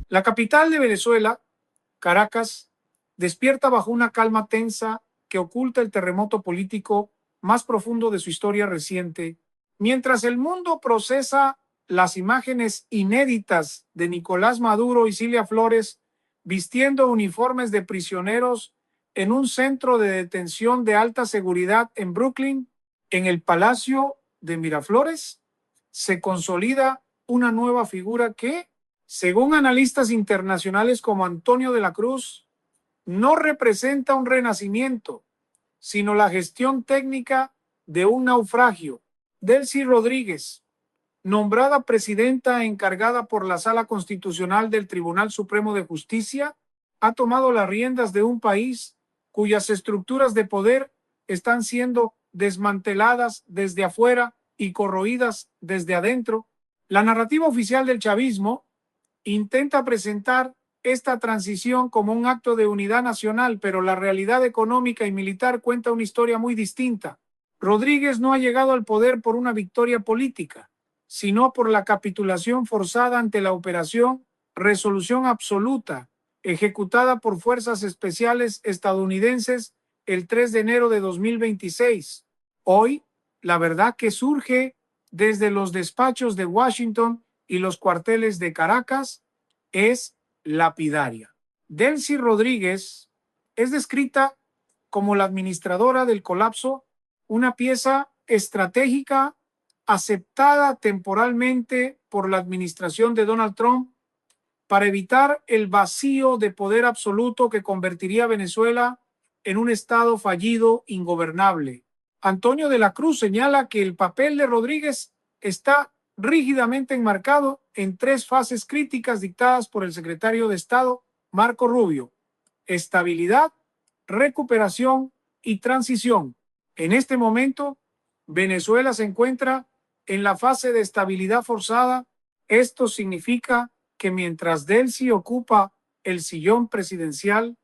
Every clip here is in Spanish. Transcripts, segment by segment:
La capital de Venezuela, Caracas, despierta bajo una calma tensa que oculta el terremoto político más profundo de su historia reciente, mientras el mundo procesa las imágenes inéditas de Nicolás Maduro y Cilia Flores vistiendo uniformes de prisioneros en un centro de detención de alta seguridad en Brooklyn, en el Palacio de Miraflores, se consolida una nueva figura que, según analistas internacionales como Antonio de la Cruz, no representa un renacimiento, sino la gestión técnica de un naufragio. Delcy Rodríguez, nombrada presidenta encargada por la Sala Constitucional del Tribunal Supremo de Justicia, ha tomado las riendas de un país cuyas estructuras de poder están siendo desmanteladas desde afuera y corroídas desde adentro. La narrativa oficial del chavismo intenta presentar esta transición como un acto de unidad nacional, pero la realidad económica y militar cuenta una historia muy distinta. Rodríguez no ha llegado al poder por una victoria política, sino por la capitulación forzada ante la operación Resolución Absoluta, ejecutada por fuerzas especiales estadounidenses el 3 de enero de 2026. Hoy, la verdad que surge desde los despachos de Washington y los cuarteles de Caracas es lapidaria. Delcy Rodríguez es descrita como la administradora del colapso, una pieza estratégica aceptada temporalmente por la administración de Donald Trump para evitar el vacío de poder absoluto que convertiría a Venezuela en un estado fallido, ingobernable. Antonio de la Cruz señala que el papel de Rodríguez está rígidamente enmarcado en tres fases críticas dictadas por el secretario de Estado, Marco Rubio: estabilidad, recuperación y transición. En este momento, Venezuela se encuentra en la fase de estabilidad forzada. Esto significa que mientras Delcy ocupa el sillón presidencial,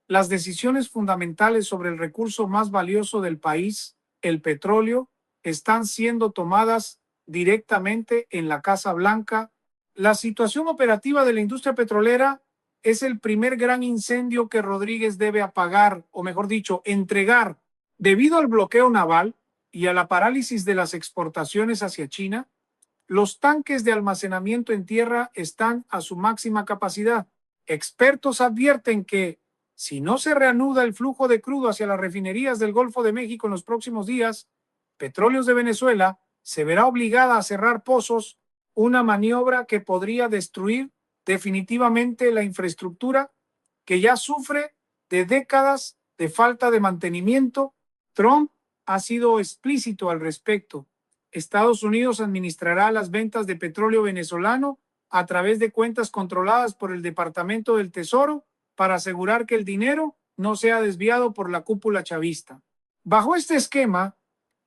las decisiones fundamentales sobre el recurso más valioso del país, el petróleo, están siendo tomadas directamente en la Casa Blanca. La situación operativa de la industria petrolera es el primer gran incendio que Rodríguez debe apagar, o mejor dicho, entregar. Debido al bloqueo naval y a la parálisis de las exportaciones hacia China, los tanques de almacenamiento en tierra están a su máxima capacidad. Expertos advierten que, si no se reanuda el flujo de crudo hacia las refinerías del Golfo de México en los próximos días, Petróleos de Venezuela se verá obligada a cerrar pozos, una maniobra que podría destruir definitivamente la infraestructura que ya sufre de décadas de falta de mantenimiento. Trump ha sido explícito al respecto. Estados Unidos administrará las ventas de petróleo venezolano a través de cuentas controladas por el Departamento del Tesoro para asegurar que el dinero no sea desviado por la cúpula chavista. Bajo este esquema,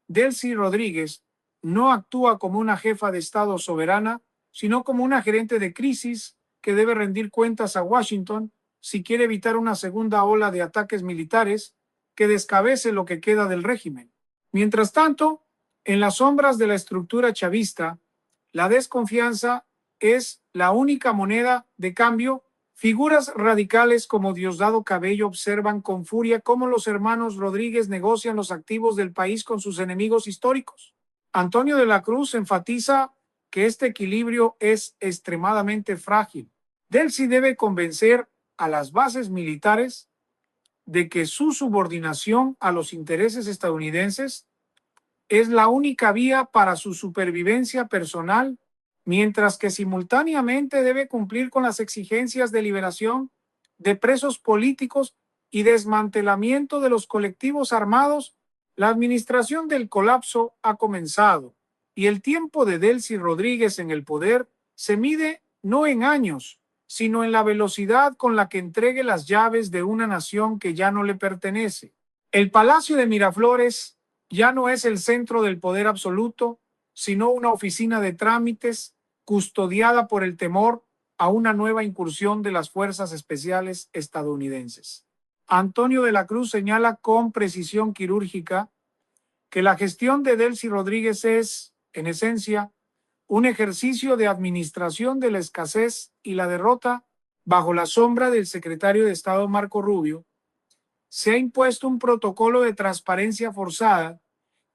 Delcy Rodríguez no actúa como una jefa de Estado soberana, sino como una gerente de crisis que debe rendir cuentas a Washington si quiere evitar una segunda ola de ataques militares que descabece lo que queda del régimen. Mientras tanto, en las sombras de la estructura chavista, la desconfianza es la única moneda de cambio. Figuras radicales como Diosdado Cabello observan con furia cómo los hermanos Rodríguez negocian los activos del país con sus enemigos históricos. Antonio de la Cruz enfatiza que este equilibrio es extremadamente frágil. Delcy debe convencer a las bases militares de que su subordinación a los intereses estadounidenses es la única vía para su supervivencia personal, mientras que simultáneamente debe cumplir con las exigencias de liberación de presos políticos y desmantelamiento de los colectivos armados. La administración del colapso ha comenzado y el tiempo de Delcy Rodríguez en el poder se mide no en años, sino en la velocidad con la que entregue las llaves de una nación que ya no le pertenece. El Palacio de Miraflores ya no es el centro del poder absoluto, sino una oficina de trámites custodiada por el temor a una nueva incursión de las fuerzas especiales estadounidenses. Antonio de la Cruz señala con precisión quirúrgica que la gestión de Delcy Rodríguez es, en esencia, un ejercicio de administración de la escasez y la derrota bajo la sombra del secretario de Estado Marco Rubio, se ha impuesto un protocolo de transparencia forzada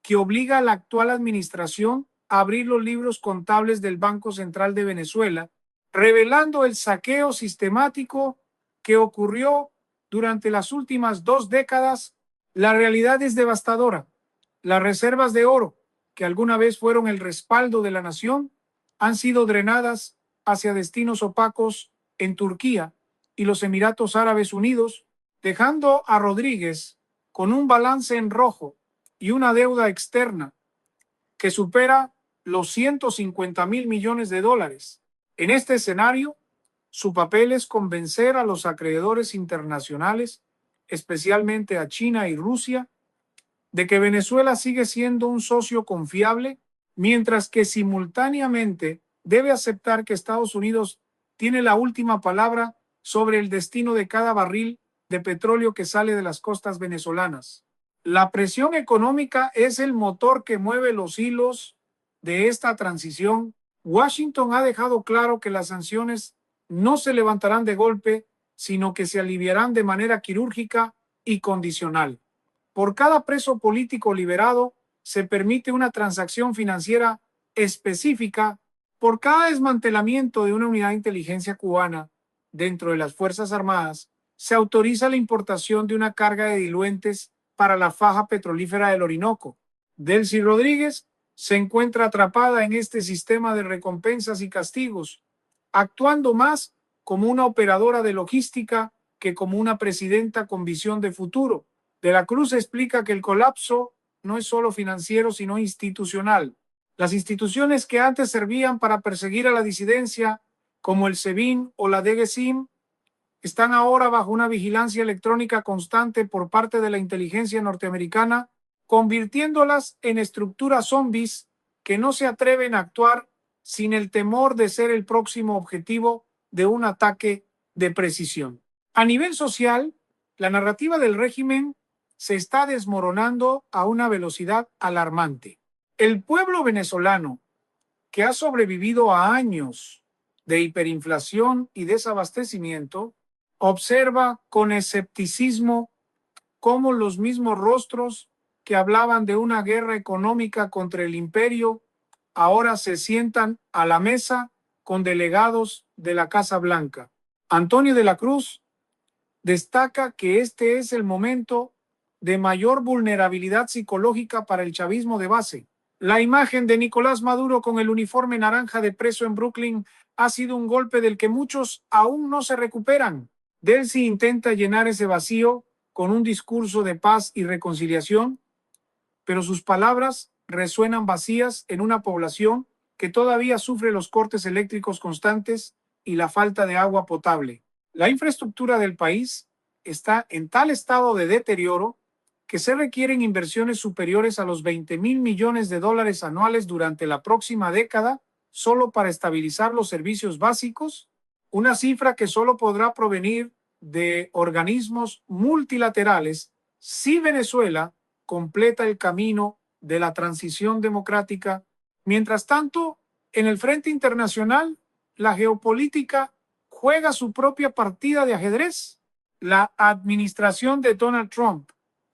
que obliga a la actual administración a abrir los libros contables del Banco Central de Venezuela, revelando el saqueo sistemático que ocurrió durante las últimas 2 décadas. La realidad es devastadora. Las reservas de oro, que alguna vez fueron el respaldo de la nación, han sido drenadas hacia destinos opacos en Turquía y los Emiratos Árabes Unidos, dejando a Rodríguez con un balance en rojo y una deuda externa que supera los 150.000 millones de dólares. En este escenario, su papel es convencer a los acreedores internacionales, especialmente a China y Rusia, de que Venezuela sigue siendo un socio confiable, mientras que simultáneamente debe aceptar que Estados Unidos tiene la última palabra sobre el destino de cada barril de petróleo que sale de las costas venezolanas. La presión económica es el motor que mueve los hilos de esta transición. Washington ha dejado claro que las sanciones no se levantarán de golpe, sino que se aliviarán de manera quirúrgica y condicional. Por cada preso político liberado, se permite una transacción financiera específica. Por cada desmantelamiento de una unidad de inteligencia cubana dentro de las Fuerzas Armadas, se autoriza la importación de una carga de diluentes para la faja petrolífera del Orinoco. Delcy Rodríguez se encuentra atrapada en este sistema de recompensas y castigos, actuando más como una operadora de logística que como una presidenta con visión de futuro. De la Cruz explica que el colapso no es solo financiero, sino institucional. Las instituciones que antes servían para perseguir a la disidencia, como el SEBIN o la DGCIM, están ahora bajo una vigilancia electrónica constante por parte de la inteligencia norteamericana, convirtiéndolas en estructuras zombies que no se atreven a actuar sin el temor de ser el próximo objetivo de un ataque de precisión. A nivel social, la narrativa del régimen se está desmoronando a una velocidad alarmante. El pueblo venezolano, que ha sobrevivido a años de hiperinflación y desabastecimiento, observa con escepticismo cómo los mismos rostros que hablaban de una guerra económica contra el imperio ahora se sientan a la mesa con delegados de la Casa Blanca. Antonio de la Cruz destaca que este es el momento de mayor vulnerabilidad psicológica para el chavismo de base. La imagen de Nicolás Maduro con el uniforme naranja de preso en Brooklyn ha sido un golpe del que muchos aún no se recuperan. Delcy intenta llenar ese vacío con un discurso de paz y reconciliación, pero sus palabras resuenan vacías en una población que todavía sufre los cortes eléctricos constantes y la falta de agua potable. La infraestructura del país está en tal estado de deterioro que se requieren inversiones superiores a los 20.000 millones de dólares anuales durante la próxima década solo para estabilizar los servicios básicos, una cifra que solo podrá provenir de organismos multilaterales si Venezuela completa el camino de la transición democrática. Mientras tanto, en el frente internacional, la geopolítica juega su propia partida de ajedrez. La administración de Donald Trump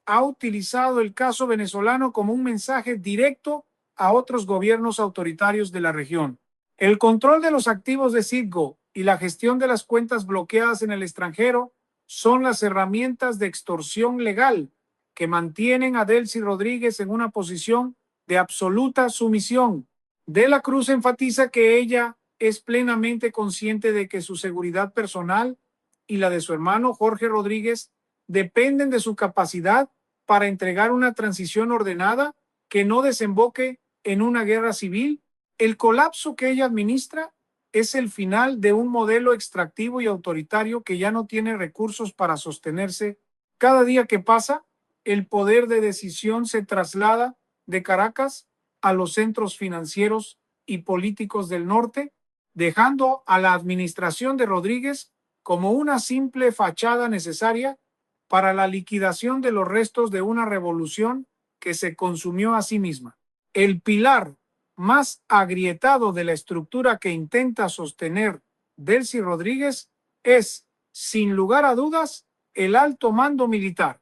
ha utilizado el caso venezolano como un mensaje directo a otros gobiernos autoritarios de la región. El control de los activos de Citgo y la gestión de las cuentas bloqueadas en el extranjero son las herramientas de extorsión legal que mantienen a Delcy Rodríguez en una posición de absoluta sumisión. De la Cruz enfatiza que ella es plenamente consciente de que su seguridad personal y la de su hermano Jorge Rodríguez dependen de su capacidad para entregar una transición ordenada que no desemboque en una guerra civil. El colapso que ella administra es el final de un modelo extractivo y autoritario que ya no tiene recursos para sostenerse. Cada día que pasa, el poder de decisión se traslada de Caracas a los centros financieros y políticos del norte, dejando a la administración de Rodríguez como una simple fachada necesaria para la liquidación de los restos de una revolución que se consumió a sí misma. El pilar más agrietado de la estructura que intenta sostener Delcy Rodríguez es, sin lugar a dudas, el alto mando militar.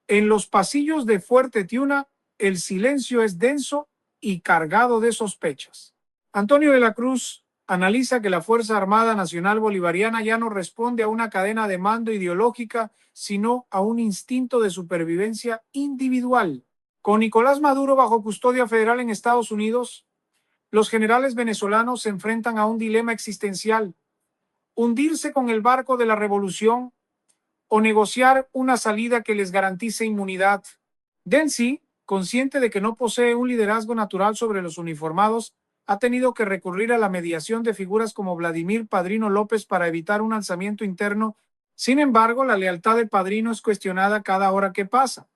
En los pasillos de Fuerte Tiuna, el silencio es denso y cargado de sospechas. Antonio de la Cruz analiza que la Fuerza Armada Nacional Bolivariana ya no responde a una cadena de mando ideológica, sino a un instinto de supervivencia individual. Con Nicolás Maduro bajo custodia federal en Estados Unidos, los generales venezolanos se enfrentan a un dilema existencial: hundirse con el barco de la revolución o negociar una salida que les garantice inmunidad. Delcy, consciente de que no posee un liderazgo natural sobre los uniformados, ha tenido que recurrir a la mediación de figuras como Vladimir Padrino López para evitar un alzamiento interno. Sin embargo, la lealtad del Padrino es cuestionada cada hora que pasa,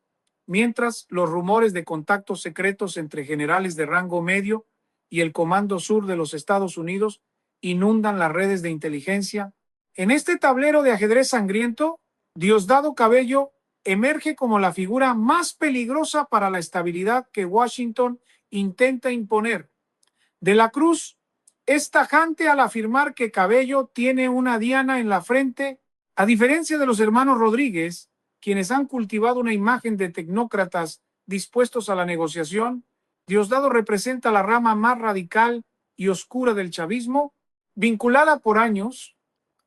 mientras los rumores de contactos secretos entre generales de rango medio y el Comando Sur de los Estados Unidos inundan las redes de inteligencia. En este tablero de ajedrez sangriento, Diosdado Cabello emerge como la figura más peligrosa para la estabilidad que Washington intenta imponer. De la Cruz es tajante al afirmar que Cabello tiene una diana en la frente. A diferencia de los hermanos Rodríguez, quienes han cultivado una imagen de tecnócratas dispuestos a la negociación, Diosdado representa la rama más radical y oscura del chavismo, vinculada por años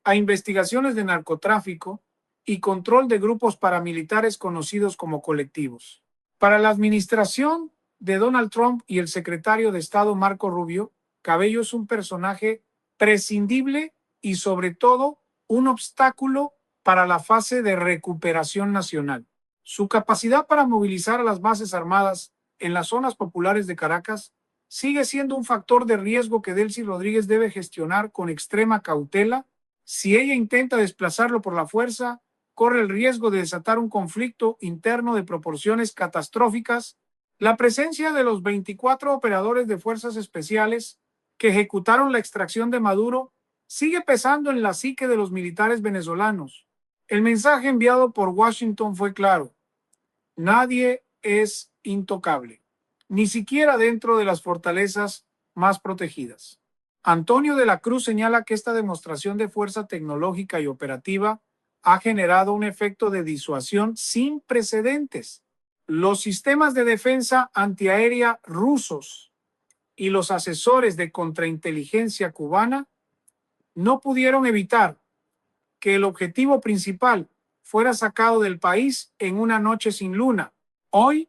a investigaciones de narcotráfico y control de grupos paramilitares conocidos como colectivos. Para la administración de Donald Trump y el secretario de Estado Marco Rubio, Cabello es un personaje prescindible y sobre todo un obstáculo para la fase de recuperación nacional. Su capacidad para movilizar a las bases armadas en las zonas populares de Caracas sigue siendo un factor de riesgo que Delcy Rodríguez debe gestionar con extrema cautela. Si ella intenta desplazarlo por la fuerza, corre el riesgo de desatar un conflicto interno de proporciones catastróficas. La presencia de los 24 operadores de fuerzas especiales que ejecutaron la extracción de Maduro sigue pesando en la psique de los militares venezolanos. El mensaje enviado por Washington fue claro: nadie es intocable, ni siquiera dentro de las fortalezas más protegidas. Antonio de la Cruz señala que esta demostración de fuerza tecnológica y operativa ha generado un efecto de disuasión sin precedentes. Los sistemas de defensa antiaérea rusos y los asesores de contrainteligencia cubana no pudieron evitar que el objetivo principal fuera sacado del país en una noche sin luna. Hoy,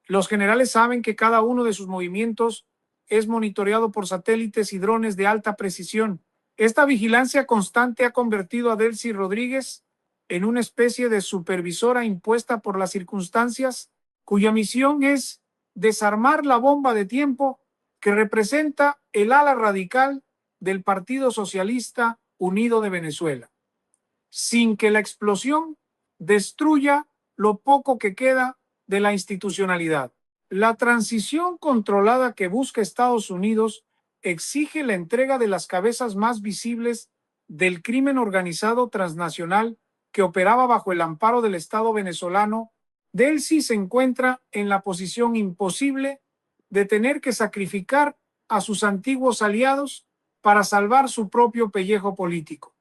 los generales saben que cada uno de sus movimientos es monitoreado por satélites y drones de alta precisión. Esta vigilancia constante ha convertido a Delcy Rodríguez en una especie de supervisora impuesta por las circunstancias, cuya misión es desarmar la bomba de tiempo que representa el ala radical del Partido Socialista Unido de Venezuela, sin que la explosión destruya lo poco que queda de la institucionalidad. La transición controlada que busca Estados Unidos exige la entrega de las cabezas más visibles del crimen organizado transnacional que operaba bajo el amparo del Estado venezolano. Delcy se encuentra en la posición imposible de tener que sacrificar a sus antiguos aliados para salvar su propio pellejo político.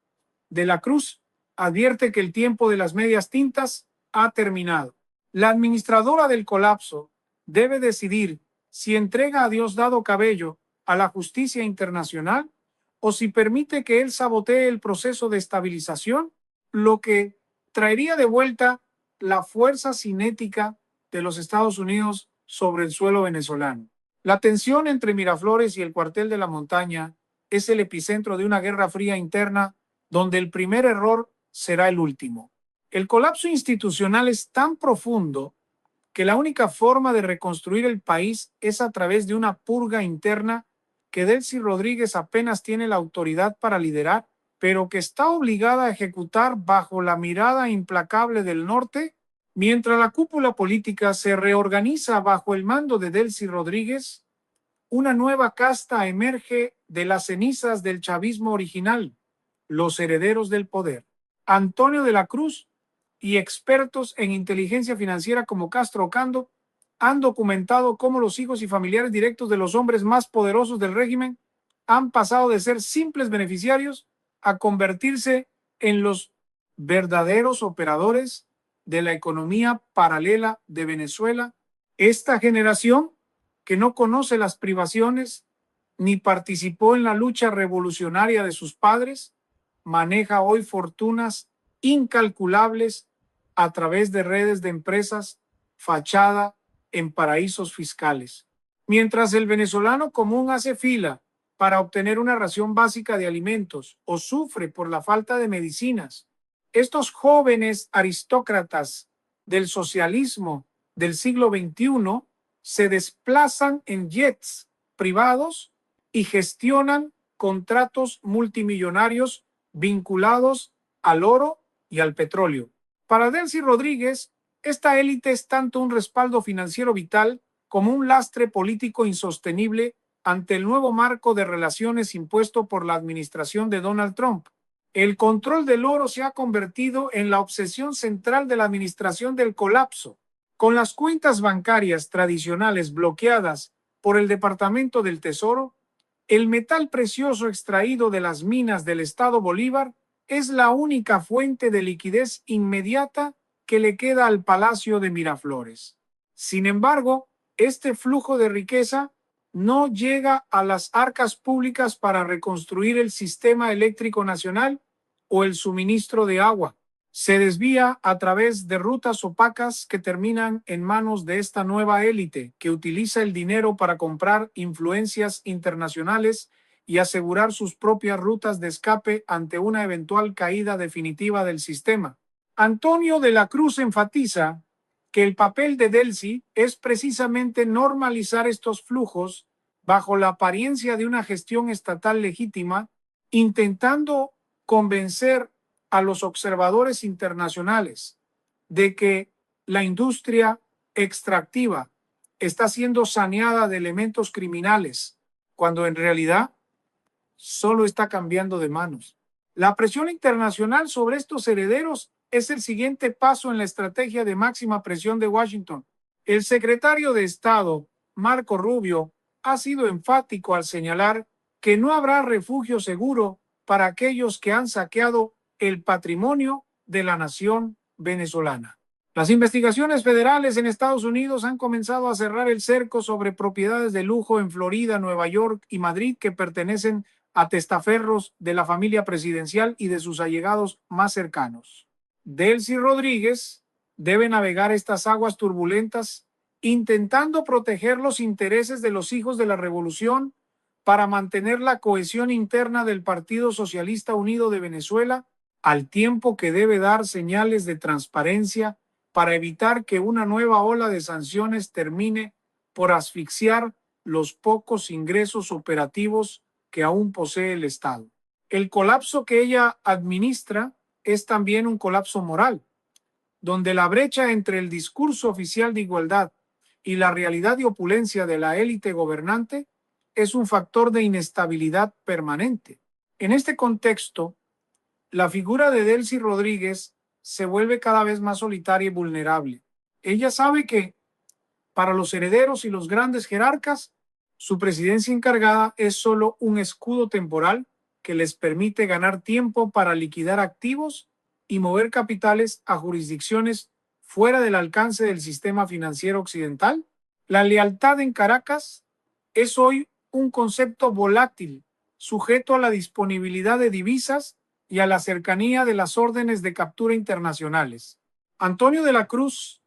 De la Cruz advierte que el tiempo de las medias tintas ha terminado. La administradora del colapso debe decidir si entrega a Diosdado Cabello a la justicia internacional o si permite que él sabotee el proceso de estabilización, lo que traería de vuelta la fuerza cinética de los Estados Unidos sobre el suelo venezolano. La tensión entre Miraflores y el cuartel de la Montaña es el epicentro de una guerra fría interna donde el primer error será el último. El colapso institucional es tan profundo que la única forma de reconstruir el país es a través de una purga interna que Delcy Rodríguez apenas tiene la autoridad para liderar, pero que está obligada a ejecutar bajo la mirada implacable del norte. Mientras la cúpula política se reorganiza bajo el mando de Delcy Rodríguez, una nueva casta emerge de las cenizas del chavismo original, los herederos del poder. Antonio de la Cruz y expertos en inteligencia financiera como Castro Ocando han documentado cómo los hijos y familiares directos de los hombres más poderosos del régimen han pasado de ser simples beneficiarios a convertirse en los verdaderos operadores de la economía paralela de Venezuela. Esta generación, que no conoce las privaciones ni participó en la lucha revolucionaria de sus padres, maneja hoy fortunas incalculables a través de redes de empresas fachada en paraísos fiscales. Mientras el venezolano común hace fila para obtener una ración básica de alimentos o sufre por la falta de medicinas, estos jóvenes aristócratas del socialismo del siglo XXI se desplazan en jets privados y gestionan contratos multimillonarios vinculados al oro y al petróleo. Para Delcy Rodríguez, esta élite es tanto un respaldo financiero vital como un lastre político insostenible ante el nuevo marco de relaciones impuesto por la administración de Donald Trump. El control del oro se ha convertido en la obsesión central de la administración del colapso. Con las cuentas bancarias tradicionales bloqueadas por el Departamento del Tesoro, el metal precioso extraído de las minas del Estado Bolívar es la única fuente de liquidez inmediata que le queda al Palacio de Miraflores. Sin embargo, este flujo de riqueza no llega a las arcas públicas para reconstruir el sistema eléctrico nacional o el suministro de agua. Se desvía a través de rutas opacas que terminan en manos de esta nueva élite que utiliza el dinero para comprar influencias internacionales y asegurar sus propias rutas de escape ante una eventual caída definitiva del sistema. Antonio de la Cruz enfatiza que el papel de Delcy es precisamente normalizar estos flujos bajo la apariencia de una gestión estatal legítima, intentando convencer a los observadores internacionales de que la industria extractiva está siendo saneada de elementos criminales, cuando en realidad solo está cambiando de manos. La presión internacional sobre estos herederos es el siguiente paso en la estrategia de máxima presión de Washington. El secretario de Estado, Marco Rubio, ha sido enfático al señalar que no habrá refugio seguro para aquellos que han saqueado el patrimonio de la nación venezolana. Las investigaciones federales en Estados Unidos han comenzado a cerrar el cerco sobre propiedades de lujo en Florida, Nueva York y Madrid que pertenecen a testaferros de la familia presidencial y de sus allegados más cercanos. Delcy Rodríguez debe navegar estas aguas turbulentas intentando proteger los intereses de los hijos de la revolución para mantener la cohesión interna del Partido Socialista Unido de Venezuela, al tiempo que debe dar señales de transparencia para evitar que una nueva ola de sanciones termine por asfixiar los pocos ingresos operativos que aún posee el Estado. El colapso que ella administra es también un colapso moral, donde la brecha entre el discurso oficial de igualdad y la realidad de opulencia de la élite gobernante es un factor de inestabilidad permanente. En este contexto, la figura de Delcy Rodríguez se vuelve cada vez más solitaria y vulnerable. Ella sabe que para los herederos y los grandes jerarcas, su presidencia encargada es solo un escudo temporal que les permite ganar tiempo para liquidar activos y mover capitales a jurisdicciones fuera del alcance del sistema financiero occidental. La lealtad en Caracas es hoy un concepto volátil, sujeto a la disponibilidad de divisas y a la cercanía de las órdenes de captura internacionales. Antonio de la Cruz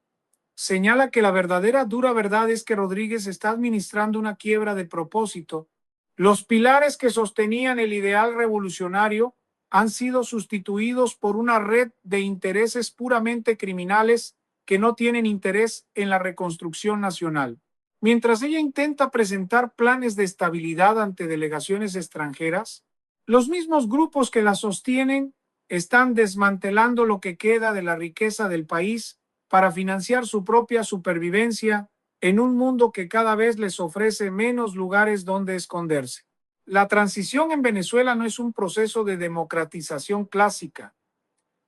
señala que la verdadera dura verdad es que Rodríguez está administrando una quiebra de propósito. Los pilares que sostenían el ideal revolucionario han sido sustituidos por una red de intereses puramente criminales que no tienen interés en la reconstrucción nacional. Mientras ella intenta presentar planes de estabilidad ante delegaciones extranjeras, los mismos grupos que la sostienen están desmantelando lo que queda de la riqueza del país para financiar su propia supervivencia en un mundo que cada vez les ofrece menos lugares donde esconderse. La transición en Venezuela no es un proceso de democratización clásica,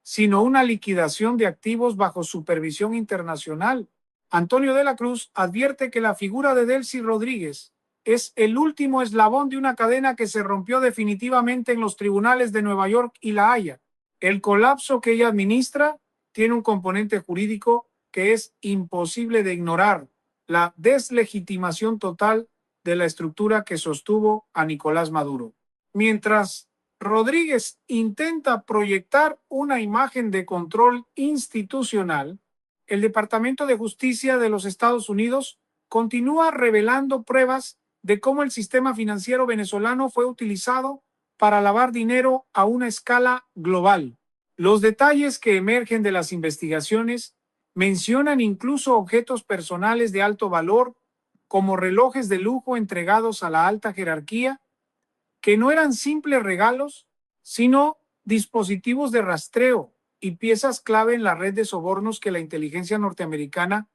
sino una liquidación de activos bajo supervisión internacional. Antonio de la Cruz advierte que la figura de Delcy Rodríguez es el último eslabón de una cadena que se rompió definitivamente en los tribunales de Nueva York y La Haya. El colapso que ella administra tiene un componente jurídico que es imposible de ignorar: la deslegitimación total de la estructura que sostuvo a Nicolás Maduro. Mientras Rodríguez intenta proyectar una imagen de control institucional, el Departamento de Justicia de los Estados Unidos continúa revelando pruebas de cómo el sistema financiero venezolano fue utilizado para lavar dinero a una escala global. Los detalles que emergen de las investigaciones mencionan incluso objetos personales de alto valor, como relojes de lujo entregados a la alta jerarquía, que no eran simples regalos, sino dispositivos de rastreo y piezas clave en la red de sobornos que la inteligencia norteamericana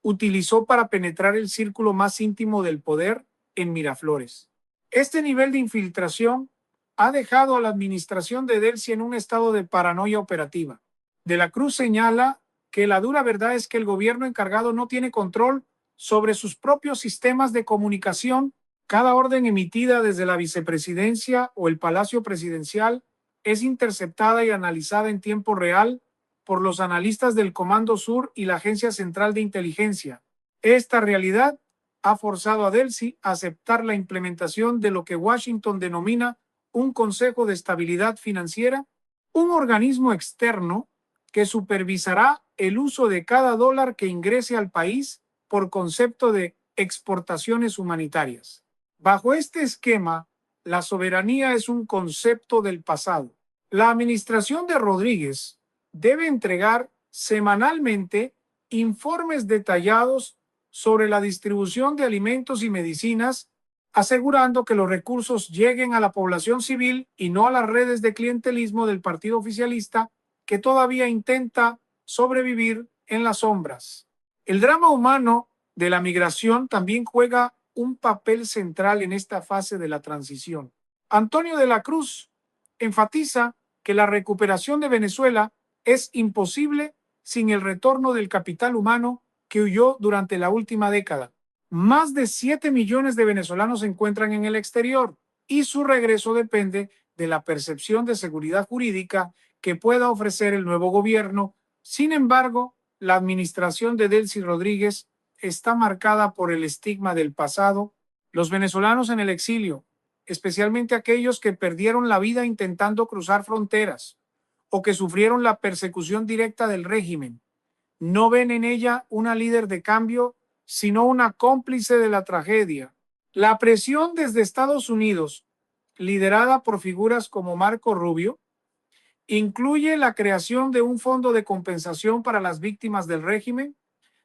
utilizó para penetrar el círculo más íntimo del poder en Miraflores. Este nivel de infiltración ha dejado a la administración de Delcy en un estado de paranoia operativa. De la Cruz señala que la dura verdad es que el gobierno encargado no tiene control sobre sus propios sistemas de comunicación. Cada orden emitida desde la vicepresidencia o el Palacio Presidencial es interceptada y analizada en tiempo real por los analistas del Comando Sur y la Agencia Central de Inteligencia. Esta realidad ha forzado a Delcy a aceptar la implementación de lo que Washington denomina un Consejo de Estabilidad Financiera, un organismo externo que supervisará el uso de cada dólar que ingrese al país por concepto de exportaciones humanitarias. Bajo este esquema, la soberanía es un concepto del pasado. La administración de Rodríguez debe entregar semanalmente informes detallados sobre la distribución de alimentos y medicinas, asegurando que los recursos lleguen a la población civil y no a las redes de clientelismo del partido oficialista, que todavía intenta sobrevivir en las sombras. El drama humano de la migración también juega un papel central en esta fase de la transición. Antonio de la Cruz enfatiza que la recuperación de Venezuela es imposible sin el retorno del capital humano que huyó durante la última década. Más de 7 millones de venezolanos se encuentran en el exterior y su regreso depende de la percepción de seguridad jurídica que pueda ofrecer el nuevo gobierno. Sin embargo, la administración de Delcy Rodríguez está marcada por el estigma del pasado. Los venezolanos en el exilio, especialmente aquellos que perdieron la vida intentando cruzar fronteras o que sufrieron la persecución directa del régimen, no ven en ella una líder de cambio, sino una cómplice de la tragedia. La presión desde Estados Unidos, liderada por figuras como Marco Rubio, incluye la creación de un fondo de compensación para las víctimas del régimen,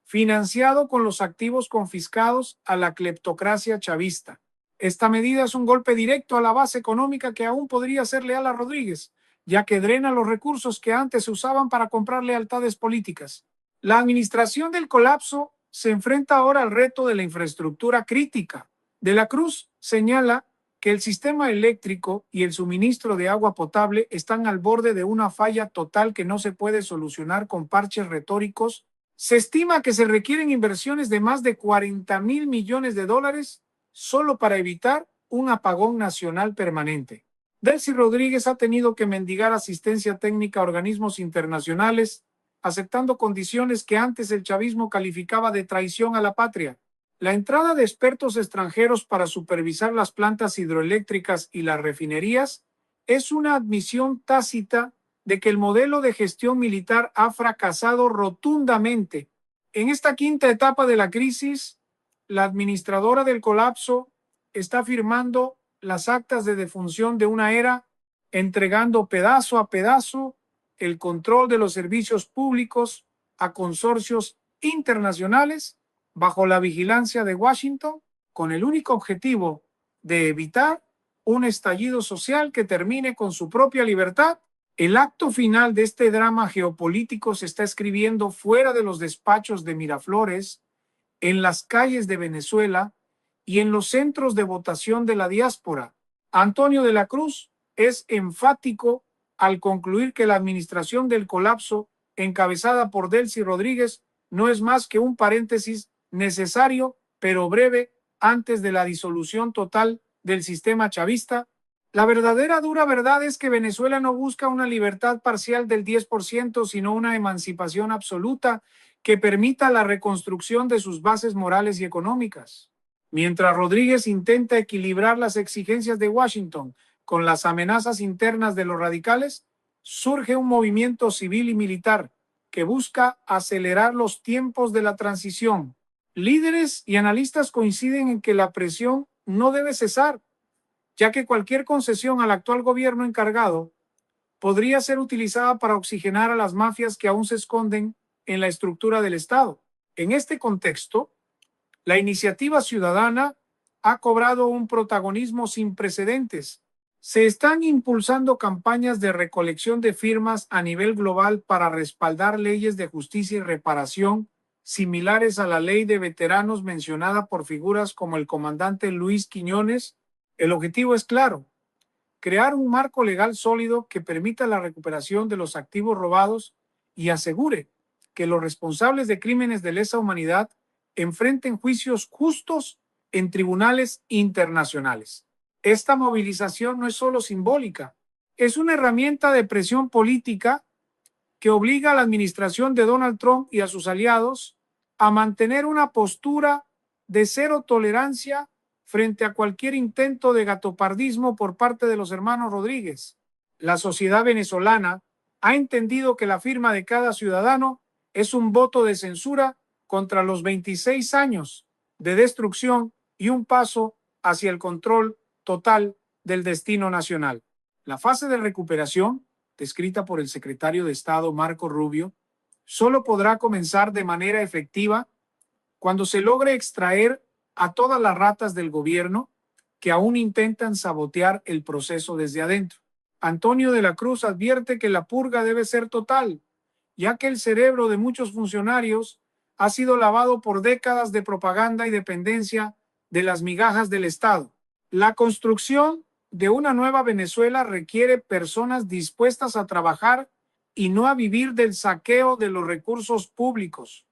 financiado con los activos confiscados a la cleptocracia chavista. Esta medida es un golpe directo a la base económica que aún podría ser leal a Rodríguez, ya que drena los recursos que antes se usaban para comprar lealtades políticas. La administración del colapso se enfrenta ahora al reto de la infraestructura crítica. De la Cruz señala que el sistema eléctrico y el suministro de agua potable están al borde de una falla total que no se puede solucionar con parches retóricos. Se estima que se requieren inversiones de más de 40,000 millones de dólares solo para evitar un apagón nacional permanente. Delcy Rodríguez ha tenido que mendigar asistencia técnica a organismos internacionales, aceptando condiciones que antes el chavismo calificaba de traición a la patria. La entrada de expertos extranjeros para supervisar las plantas hidroeléctricas y las refinerías es una admisión tácita de que el modelo de gestión militar ha fracasado rotundamente. En esta quinta etapa de la crisis, la administradora del colapso está firmando las actas de defunción de una era, entregando pedazo a pedazo el control de los servicios públicos a consorcios internacionales bajo la vigilancia de Washington, con el único objetivo de evitar un estallido social que termine con su propia libertad. El acto final de este drama geopolítico se está escribiendo fuera de los despachos de Miraflores, en las calles de Venezuela y en los centros de votación de la diáspora. Antonio de la Cruz es enfático al concluir que la administración del colapso, encabezada por Delcy Rodríguez, no es más que un paréntesis necesario pero breve antes de la disolución total del sistema chavista. La verdadera dura verdad es que Venezuela no busca una libertad parcial del 10%, sino una emancipación absoluta que permita la reconstrucción de sus bases morales y económicas. Mientras Rodríguez intenta equilibrar las exigencias de Washington con las amenazas internas de los radicales, surge un movimiento civil y militar que busca acelerar los tiempos de la transición. Líderes y analistas coinciden en que la presión no debe cesar, ya que cualquier concesión al actual gobierno encargado podría ser utilizada para oxigenar a las mafias que aún se esconden en la estructura del Estado. En este contexto, la iniciativa ciudadana ha cobrado un protagonismo sin precedentes. Se están impulsando campañas de recolección de firmas a nivel global para respaldar leyes de justicia y reparación similares a la ley de veteranos mencionada por figuras como el comandante Luis Quiñones. El objetivo es claro: crear un marco legal sólido que permita la recuperación de los activos robados y asegure que los responsables de crímenes de lesa humanidad enfrenten juicios justos en tribunales internacionales. Esta movilización no es solo simbólica, es una herramienta de presión política que obliga a la administración de Donald Trump y a sus aliados a mantener una postura de cero tolerancia frente a cualquier intento de gatopardismo por parte de los hermanos Rodríguez. La sociedad venezolana ha entendido que la firma de cada ciudadano es un voto de censura contra los 26 años de destrucción y un paso hacia el control total del destino nacional. La fase de recuperación, descrita por el secretario de Estado Marco Rubio, solo podrá comenzar de manera efectiva cuando se logre extraer a todas las ratas del gobierno que aún intentan sabotear el proceso desde adentro. Antonio de la Cruz advierte que la purga debe ser total, ya que el cerebro de muchos funcionarios ha sido lavado por décadas de propaganda y dependencia de las migajas del Estado. La construcción de una nueva Venezuela requiere personas dispuestas a trabajar y no a vivir del saqueo de los recursos públicos.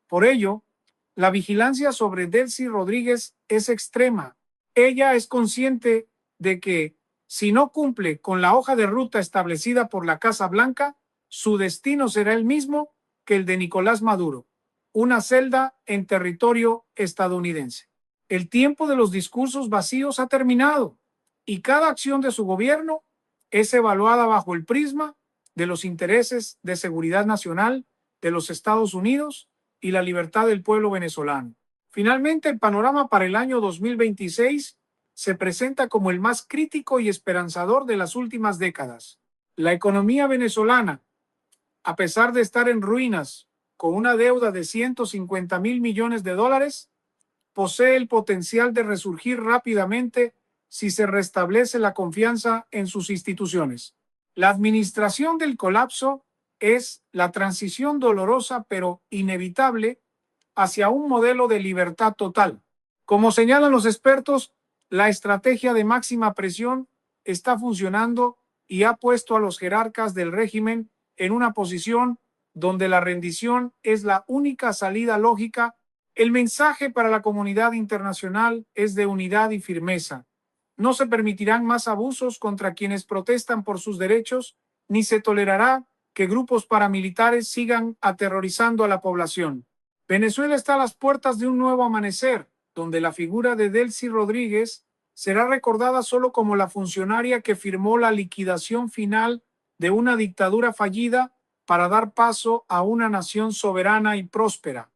Por ello, la vigilancia sobre Delcy Rodríguez es extrema. Ella es consciente de que, si no cumple con la hoja de ruta establecida por la Casa Blanca, su destino será el mismo que el de Nicolás Maduro: una celda en territorio estadounidense. El tiempo de los discursos vacíos ha terminado y cada acción de su gobierno es evaluada bajo el prisma de los intereses de seguridad nacional de los Estados Unidos y la libertad del pueblo venezolano. Finalmente, el panorama para el año 2026 se presenta como el más crítico y esperanzador de las últimas décadas. La economía venezolana, a pesar de estar en ruinas, con una deuda de 150.000 millones de dólares, posee el potencial de resurgir rápidamente si se restablece la confianza en sus instituciones. La administración del colapso es la transición dolorosa pero inevitable hacia un modelo de libertad total. Como señalan los expertos, la estrategia de máxima presión está funcionando y ha puesto a los jerarcas del régimen en una posición donde la rendición es la única salida lógica. El mensaje para la comunidad internacional es de unidad y firmeza. No se permitirán más abusos contra quienes protestan por sus derechos, ni se tolerará que grupos paramilitares sigan aterrorizando a la población. Venezuela está a las puertas de un nuevo amanecer, donde la figura de Delcy Rodríguez será recordada solo como la funcionaria que firmó la liquidación final de una dictadura fallida para dar paso a una nación soberana y próspera.